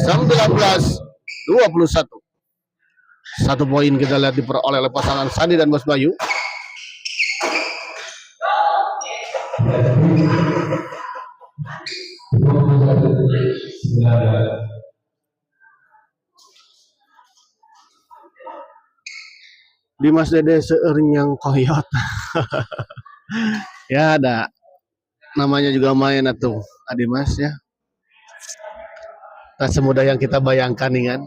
Speaker 1: 19-21. 1 poin kita lihat diperoleh oleh pasangan Sandi dan Bos Bayu. Dimas Dede seernyang koyot. Ya ada namanya juga main atuh Adimas ya. Tak semudah yang kita bayangkan nih kan.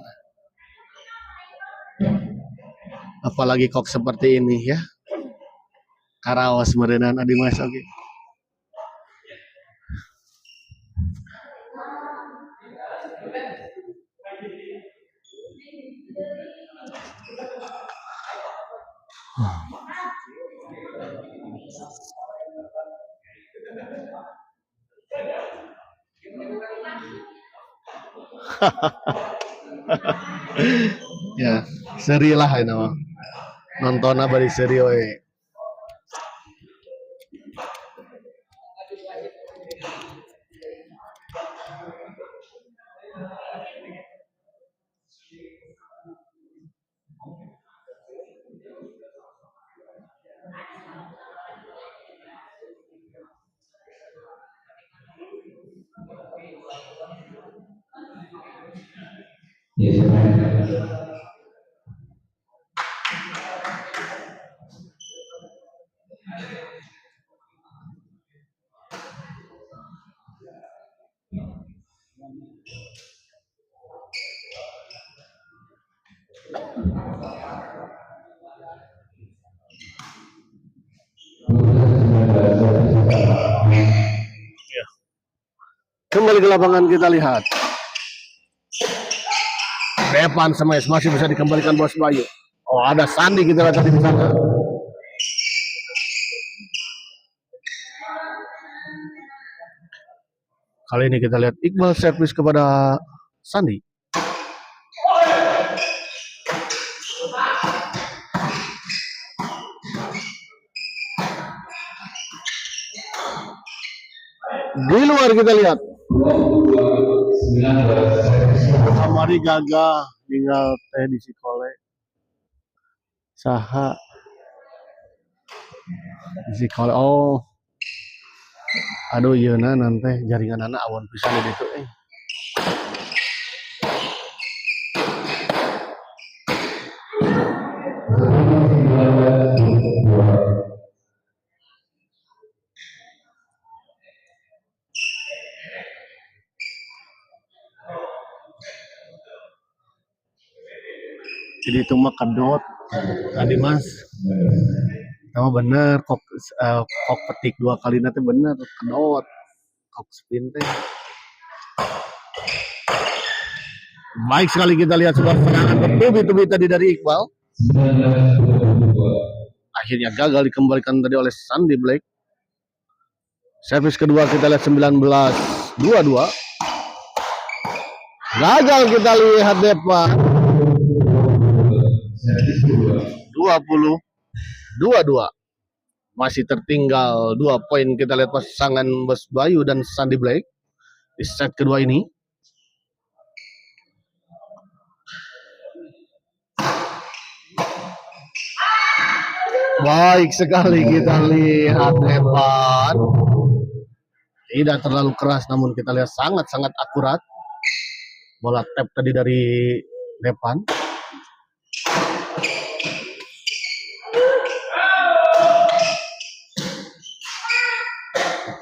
Speaker 1: Apalagi kok seperti ini ya. Karaos merenan Adimas oke. Ya, seri lah ini mah. Nonton apa di seri we. Kembali ke lapangan kita lihat. Depan smash masih bisa dikembalikan Bos Bayu. Ada Sandi kita lihat tadi di sana. Kali ini kita lihat Iqbal servis kepada Sandi. Di luar kita lihat. Kamari gagah tinggal teh di Sikole. Saha Physical. Oh, aduh iya nanti jaringan anak awan pisan di itu. Jadi itu mah kedot tadi mas. Sama bener kok petik 2 kali nanti bener kedot kok spin teh. Baik sekali kita lihat sebuah serangan bertubi-tubi tadi dari Iqbal. Akhirnya gagal dikembalikan tadi oleh Sandy Blake. Servis kedua kita lihat 19-22. Gagal kita lihat depan. 20-22. Masih tertinggal 2 poin kita lihat pasangan Bos Bayu dan Sandy Blake di set kedua ini. Baik sekali kita lihat depan. Tidak terlalu keras namun kita lihat sangat-sangat akurat. Bola tap tadi dari depan.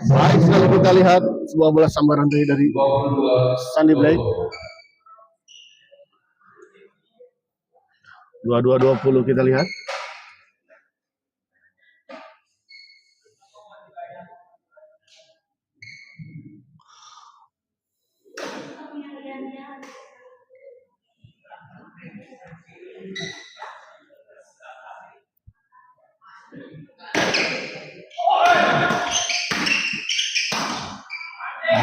Speaker 1: Baik sekali kita lihat sebuah bola sambaran dari Sandy Blake. 22-20 kita lihat.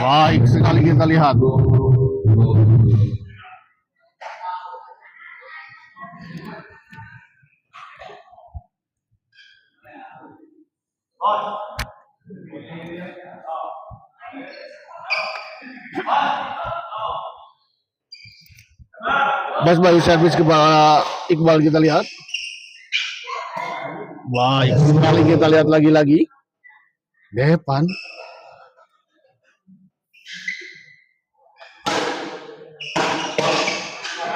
Speaker 1: Baik sekali kita lihat. Bos Bayu servis kepada Iqbal kita lihat. Baik sekali kita lihat lagi-lagi. Depan.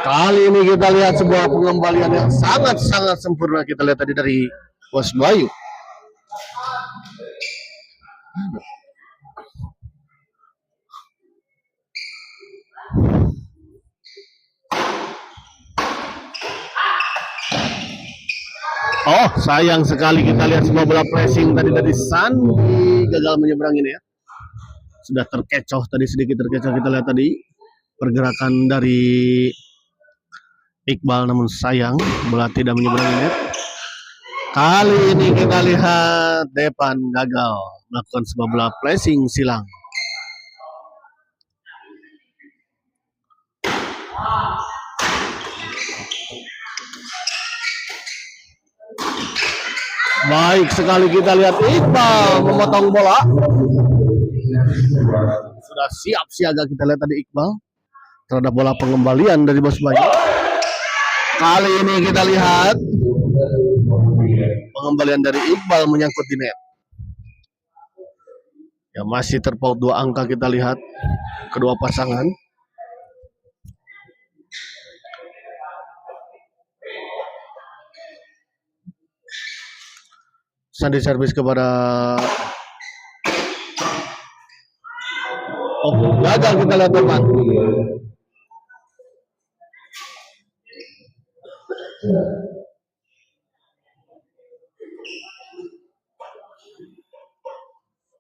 Speaker 1: Kali ini kita lihat sebuah pengembalian yang sangat-sangat sempurna kita lihat tadi dari Bos Bayu. Oh, sayang sekali kita lihat sebuah bola pressing tadi dari Sandy gagal menyeberang ini ya. Sudah terkecoh tadi, sedikit terkecoh kita lihat tadi pergerakan dari Iqbal, namun sayang bola tidak menyeberang net. Kali ini kita lihat depan gagal melakukan sebuah bola pressing silang. Baik sekali kita lihat Iqbal memotong bola. Sudah siap siaga kita lihat tadi Iqbal terhadap bola pengembalian dari Bos Bayu. Kali ini kita lihat pengembalian dari Iqbal menyangkut di net. Ya, masih terpaut 2 angka kita lihat kedua pasangan. Sandy servis kepada gagal kita lihat depan.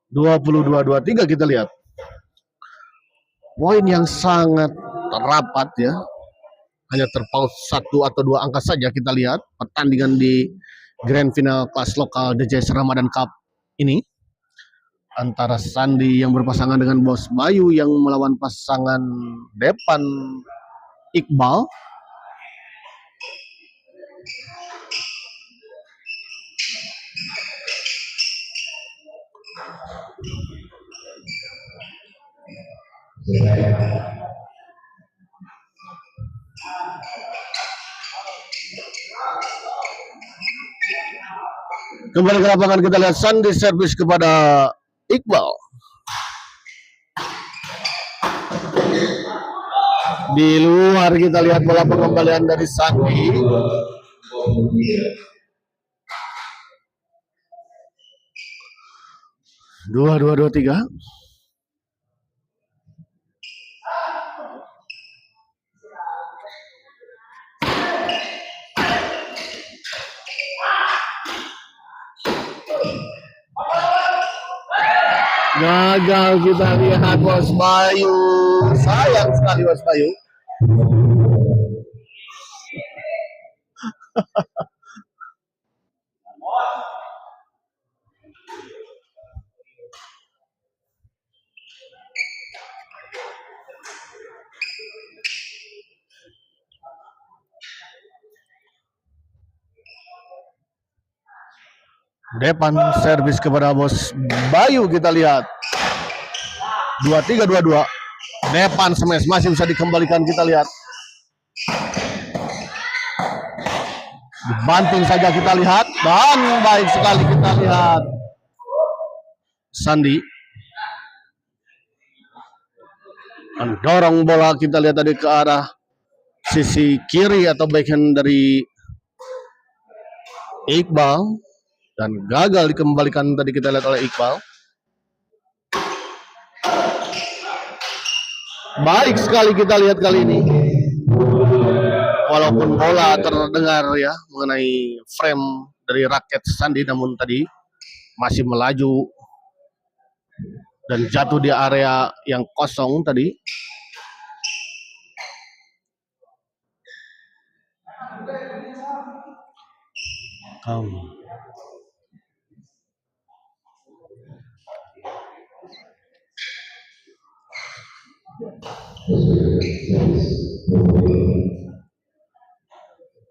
Speaker 1: (22-23) kita lihat. Poin yang sangat rapat ya. Hanya terpaut 1 atau 2 angka saja kita lihat pertandingan di Grand Final kelas lokal DJS Ramadan Cup ini antara Sandy yang berpasangan dengan Bos Bayu yang melawan pasangan depan Iqbal. Kembali ke lapangan kita lihat Sandi servis kepada Iqbal. Di luar kita lihat bola pengembalian dari Sandi. Dua tiga. Gagal kita lihat Bos Bayu. Sayang sekali Bos Bayu. Depan servis kepada Bos Bayu kita lihat. 2-3 2-2. Depan smash masih bisa dikembalikan kita lihat. Dibanting saja kita lihat dan baik sekali kita lihat Sandi mendorong bola kita lihat tadi ke arah sisi kiri atau backhand dari Iqbal dan gagal dikembalikan tadi kita lihat oleh Iqbal. Baik sekali kita lihat kali ini. Walaupun bola terdengar ya mengenai frame dari raket Sandi, namun tadi masih melaju dan jatuh di area yang kosong tadi.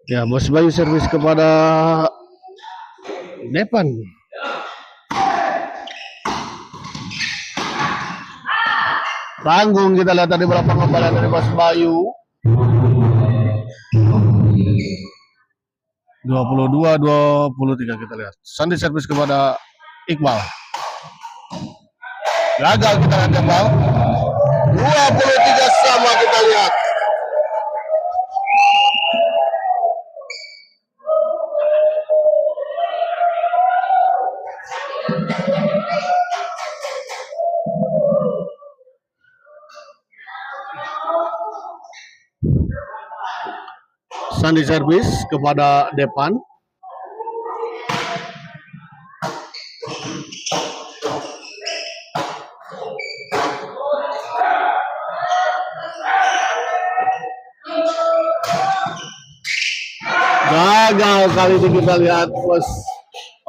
Speaker 1: Ya, Bos Bayu servis kepada Depan. Tanggung kita lihat tadi berapa pengembalian dari Bos Bayu. 22-23 kita lihat. Sandi servis kepada Iqbal. Gagal kita lihat Iqbal. 23 sama kita lihat. Sandi servis kepada Depan. Gagal kali ini kita lihat Bos.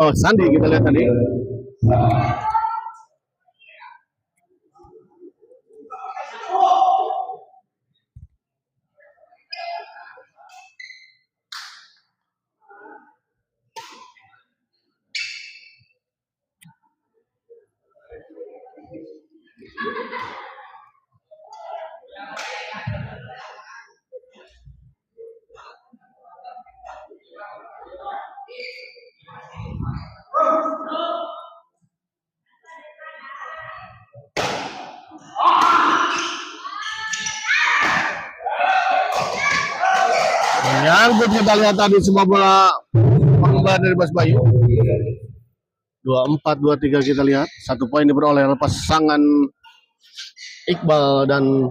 Speaker 1: Oh, Sandi kita lihat tadi. Menyangkut kita lihat tadi sebuah bola pengembalian dari Bos Bayu. 24-23 kita lihat. 1 poin diperoleh oleh pasangan Iqbal dan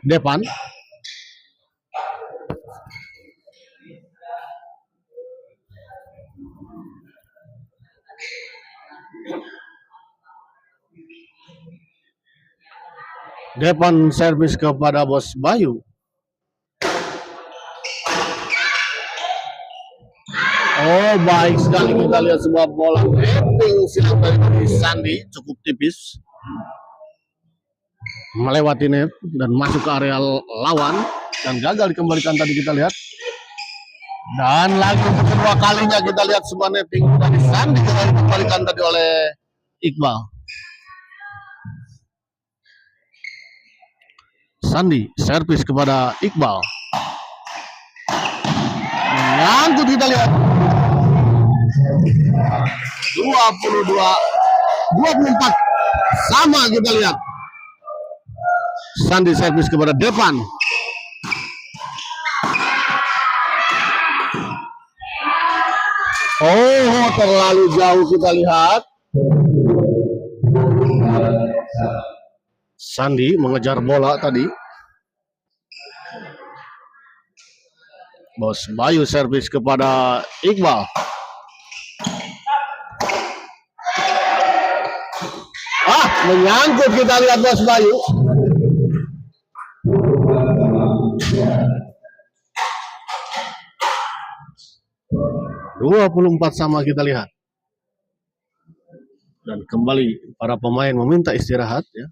Speaker 1: Depan. Depan servis kepada Bos Bayu. Oh, baik sekali kita lihat sebuah bola heading silang dari Sandi cukup tipis melewati net dan masuk ke area lawan dan gagal dikembalikan tadi kita lihat. Dan lagi untuk kedua kalinya kita lihat sebuah netting dari Sandi gagal dikembalikan tadi oleh Iqbal. Sandi servis kepada Iqbal. Nyangkut kita lihat. 24 sama kita lihat. Sandi servis kepada Depan. Oh, terlalu jauh kita lihat. Sandi mengejar bola tadi. Bos Bayu servis kepada Iqbal. Menyangkut kita lihat Bos Bayu. Dua 24 sama kita lihat. Dan kembali para pemain meminta istirahat ya.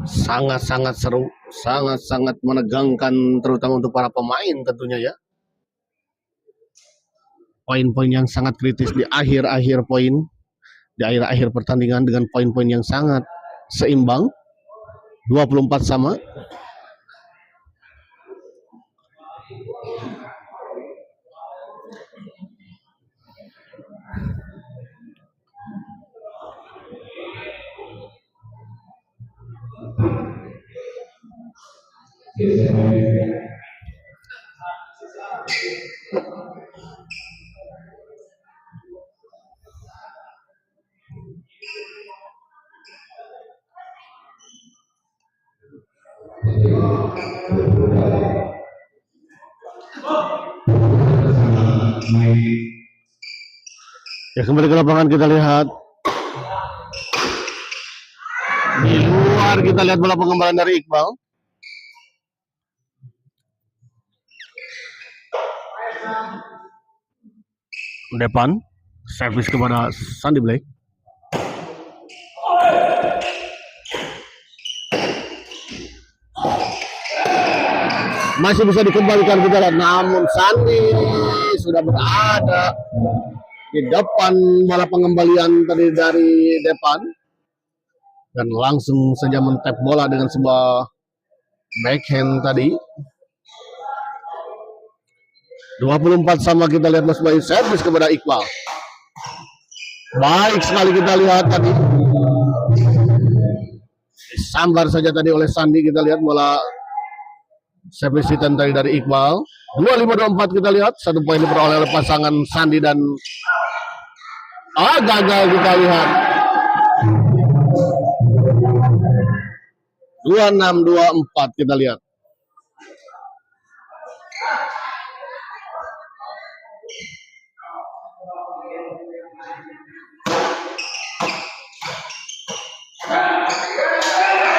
Speaker 1: Sangat-sangat seru, sangat-sangat menegangkan terutama untuk para pemain tentunya ya. Poin-poin yang sangat kritis di akhir-akhir poin, di akhir-akhir pertandingan dengan poin-poin yang sangat seimbang. 24 sama. Ya, kembali ke lapangan kita lihat. Di luar kita lihat bola pengembalian dari Iqbal. Depan servis kepada Sandi Blake. Masih bisa dikembalikan kita lihat, namun Sandi sudah berada di depan bola pengembalian tadi dari Depan dan langsung saja mentap bola dengan sebuah backhand tadi. 24 sama kita lihat Bos Bayu servis kepada Iqbal. Baik sekali kita lihat tadi. Disambar saja tadi oleh Sandi, kita lihat bola servis hitam tadi dari Iqbal. 25-24 kita lihat, 1 poin diperoleh oleh pasangan Sandi dan gagal kita lihat. 26-24 kita lihat.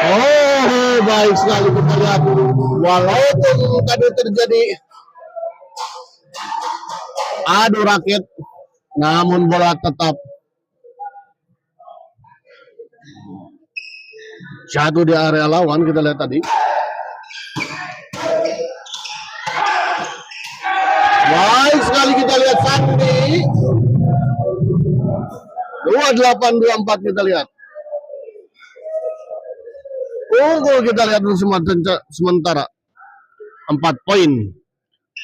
Speaker 1: Oh, baik sekali kita lihat. Walaupun tadi terjadi adu raket, namun bola tetap jatuh di area lawan. Kita lihat tadi. Baik sekali kita lihat Sandi. 28-24 kita lihat. Unggul kita lihat sementara 4 poin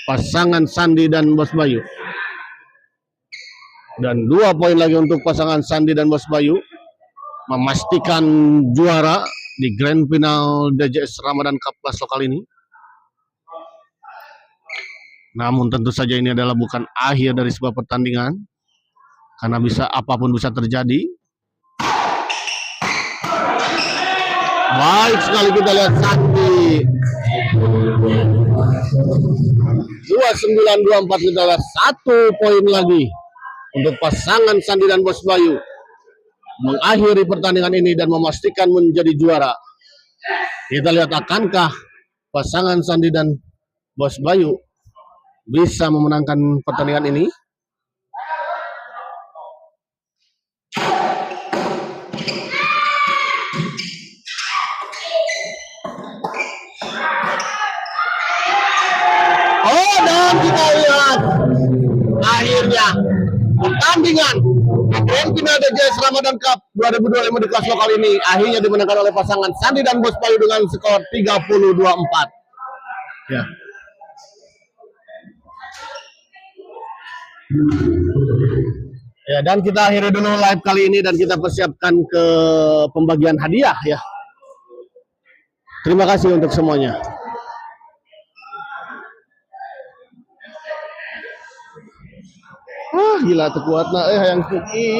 Speaker 1: pasangan Sandi dan Bos Bayu. Dan 2 poin lagi untuk pasangan Sandi dan Bos Bayu memastikan juara di Grand Final DJS Ramadan Cup kelas lokal ini. Namun tentu saja ini adalah bukan akhir dari sebuah pertandingan, karena apapun bisa terjadi. Baik sekali kita lihat Sandi. 29-24 kita lihat 1 poin lagi untuk pasangan Sandi dan Bos Bayu mengakhiri pertandingan ini dan memastikan menjadi juara. Kita lihat akankah pasangan Sandi dan Bos Bayu bisa memenangkan pertandingan ini. Dan kita lihat akhirnya pertandingan Grand Final DJS Ramadan Cup 2025 di kelas lokal ini akhirnya dimenangkan oleh pasangan Sandi dan Bos Bayu dengan skor 30-24. Ya. Ya, dan kita akhiri dulu live kali ini dan kita persiapkan ke pembagian hadiah ya. Terima kasih untuk semuanya. Gila tuh kuatna yang kuki.